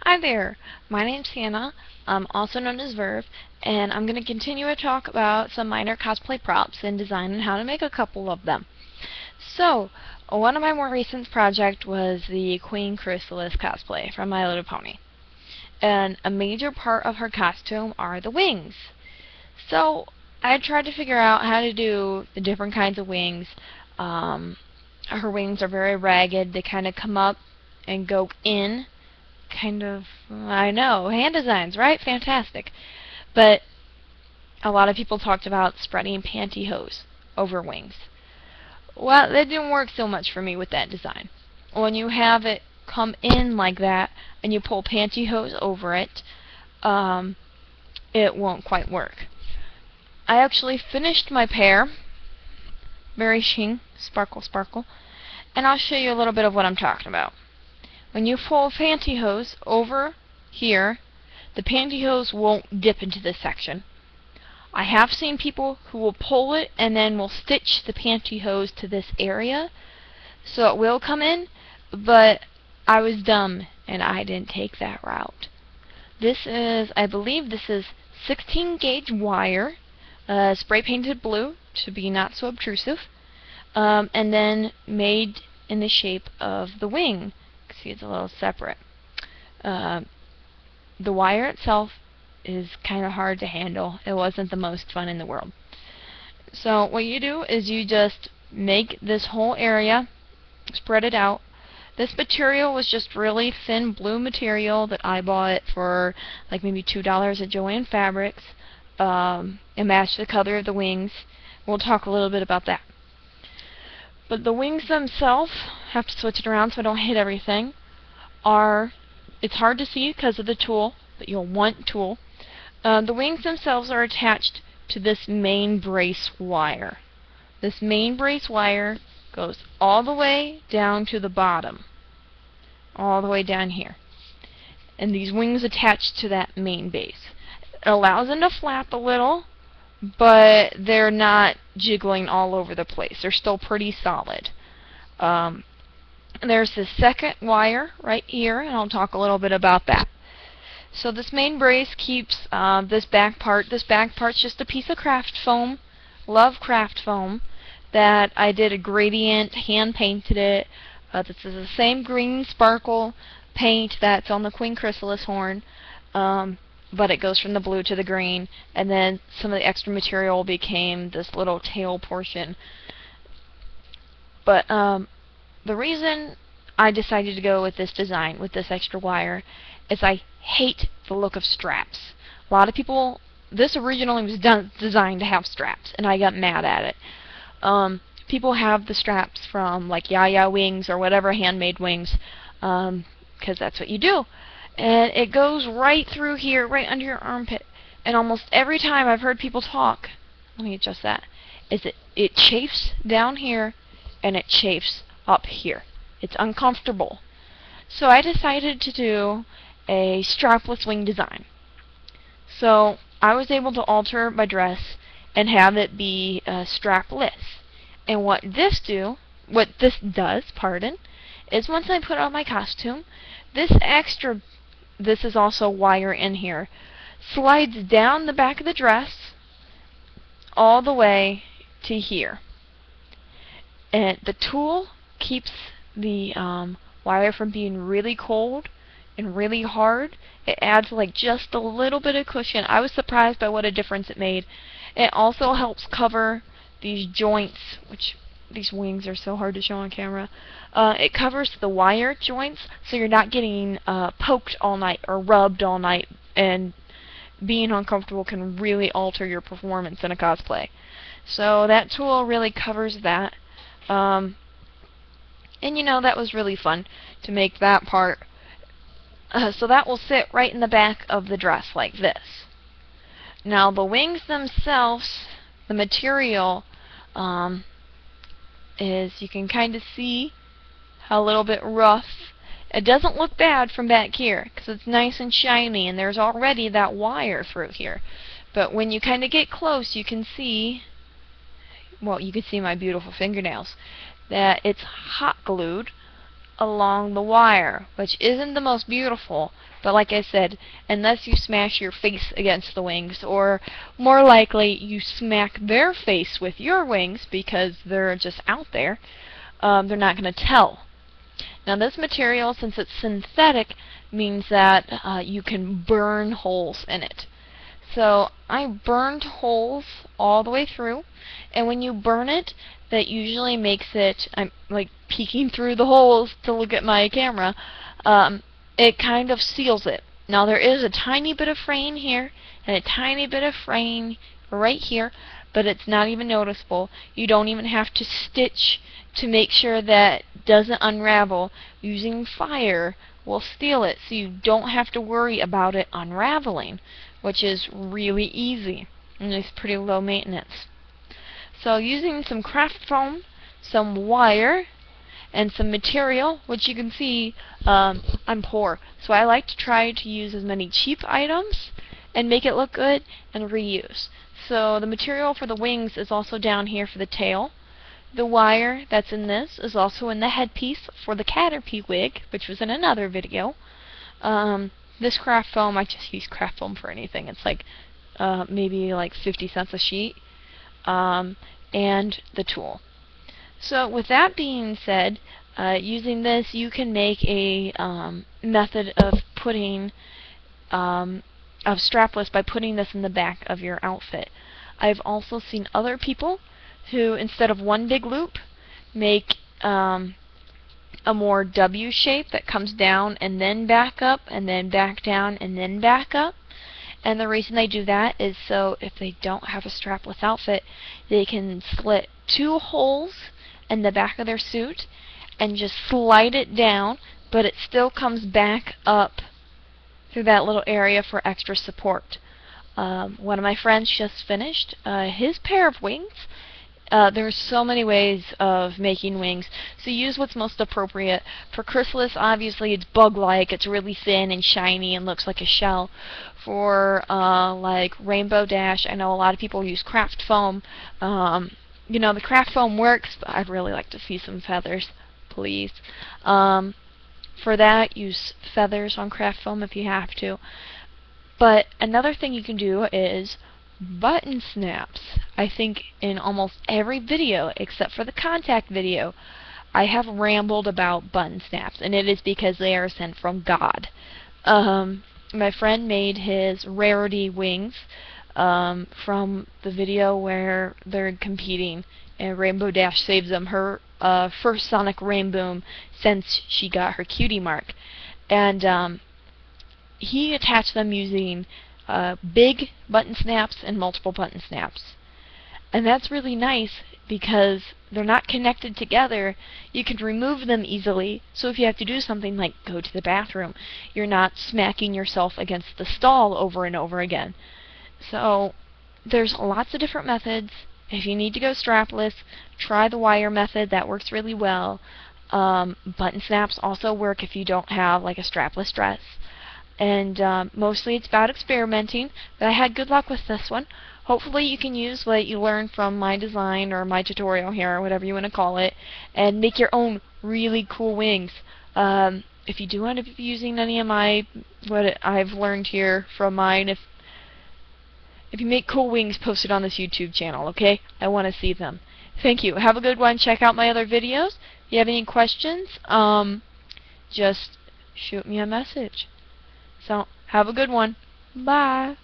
Hi there, my name's Hannah, also known as Verve, and I'm going to continue to talk about some minor cosplay props and design and how to make a couple of them. So, one of my more recent projects was the Queen Chrysalis cosplay from My Little Pony. And a major part of her costume are the wings. So, I tried to figure out how to do the different kinds of wings. Her wings are very ragged, they kind of come up and go in. Kind of, I know, hand designs, right? Fantastic. But a lot of people talked about spreading pantyhose over wings. Well, that didn't work so much for me with that design. When you have it come in like that and you pull pantyhose over it, it won't quite work. I actually finished my pair, very shing, sparkle, sparkle, and I'll show you a little bit of what I'm talking about. When you pull pantyhose over here, the pantyhose won't dip into this section. I have seen people who will pull it and then will stitch the pantyhose to this area, so it will come in, but I was dumb and I didn't take that route. This is, I believe this is 16 gauge wire, spray painted blue to be not so obtrusive, and then made in the shape of the wing. See, it's a little separate. The wire itself is kind of hard to handle. It wasn't the most fun in the world. So what you do is you just make this whole area, spread it out. This material was just really thin blue material that I bought for like maybe $2 at Joann Fabrics. It matched the color of the wings. We'll talk a little bit about that. But the wings themselves, have to switch it around so I don't hit everything, it's hard to see because of the tool, but you'll want tool. The wings themselves are attached to this main brace wire. This main brace wire goes all the way down to the bottom, all the way down here. And these wings attach to that main base. It allows them to flap a little, but they're not jiggling all over the place. They're still pretty solid. There's this second wire right here, and I'll talk a little bit about that. So this main brace keeps this back part. This back part's just a piece of craft foam, love craft foam, that I did a gradient, hand painted it. This is the same green sparkle paint that's on the Queen Chrysalis horn. But it goes from the blue to the green, and then some of the extra material became this little tail portion. But the reason I decided to go with this design, with this extra wire, is I hate the look of straps. A lot of people, this originally was designed to have straps, and I got mad at it. People have the straps from like Yaya wings or whatever handmade wings, because that's what you do. And it goes right through here, right under your armpit. And almost every time I've heard people talk, let me adjust that, is it chafes down here and it chafes up here. It's uncomfortable. So I decided to do a strapless wing design. So I was able to alter my dress and have it be strapless. And what this does, is once I put on my costume, this is also wire in here, slides down the back of the dress all the way to here. And the tool keeps the wire from being really cold and really hard. It adds like just a little bit of cushion. I was surprised by what a difference it made. It also helps cover these joints, which these wings are so hard to show on camera. It covers the wire joints, so you're not getting poked all night or rubbed all night, and being uncomfortable can really alter your performance in a cosplay. So that tool really covers that. And you know, that was really fun to make that part. So that will sit right in the back of the dress like this. Now the wings themselves, the material, is, you can kind of see how a little bit rough. It doesn't look bad from back here because it's nice and shiny and there's already that wire through here. But when you kind of get close, you can see, well, you can see my beautiful fingernails, that it's hot glued along the wire, which isn't the most beautiful, but like I said, unless you smash your face against the wings, or more likely you smack their face with your wings because they're just out there, they're not going to tell. Now this material, since it's synthetic, means that you can burn holes in it. So I burned holes all the way through, and when you burn it, that usually makes it, I'm like peeking through the holes to look at my camera, it kind of seals it. Now there is a tiny bit of fraying here, and a tiny bit of fraying right here, but it's not even noticeable. You don't even have to stitch to make sure that it doesn't unravel. Using fire will seal it, so you don't have to worry about it unraveling, which is really easy and it's pretty low maintenance. So using some craft foam, some wire, and some material, which you can see I'm poor, so I like to try to use as many cheap items and make it look good and reuse. So the material for the wings is also down here for the tail. The wire that's in this is also in the headpiece for the Caterpie wig, which was in another video. This craft foam, I just use craft foam for anything. It's like maybe like 50 cents a sheet. And the tool. So with that being said, using this you can make a method of putting of strapless by putting this in the back of your outfit. I've also seen other people who, instead of one big loop, make a more W shape that comes down and then back up and then back down and then back up. And the reason they do that is so if they don't have a strapless outfit, they can slit 2 holes in the back of their suit and just slide it down, but it still comes back up through that little area for extra support. One of my friends just finished his pair of wings. There's so many ways of making wings, so use what's most appropriate. For chrysalis, obviously it's bug-like, it's really thin and shiny and looks like a shell. For like Rainbow Dash, I know a lot of people use craft foam. You know, the craft foam works, but I'd really like to see some feathers, please. For that, use feathers on craft foam if you have to. But another thing you can do is button snaps. I think in almost every video except for the contact video I have rambled about button snaps, and it is because they are sent from God. My friend made his rarity wings from the video where they're competing and Rainbow Dash saves them, her first Sonic Rainboom since she got her cutie mark, and he attached them using big button snaps and multiple button snaps. And that's really nice because they're not connected together. You can remove them easily, so if you have to do something like go to the bathroom, you're not smacking yourself against the stall over and over again. So there's lots of different methods. If you need to go strapless, try the wire method. That works really well. Button snaps also work if you don't have like a strapless dress. And mostly it's about experimenting, but I had good luck with this one. Hopefully you can use what you learned from my design or my tutorial here, or whatever you want to call it, and make your own really cool wings. If you do end up using any of what I've learned here from mine, if you make cool wings, post it on this YouTube channel, okay? I want to see them. Thank you. Have a good one. Check out my other videos. If you have any questions, just shoot me a message. So, have a good one. Bye.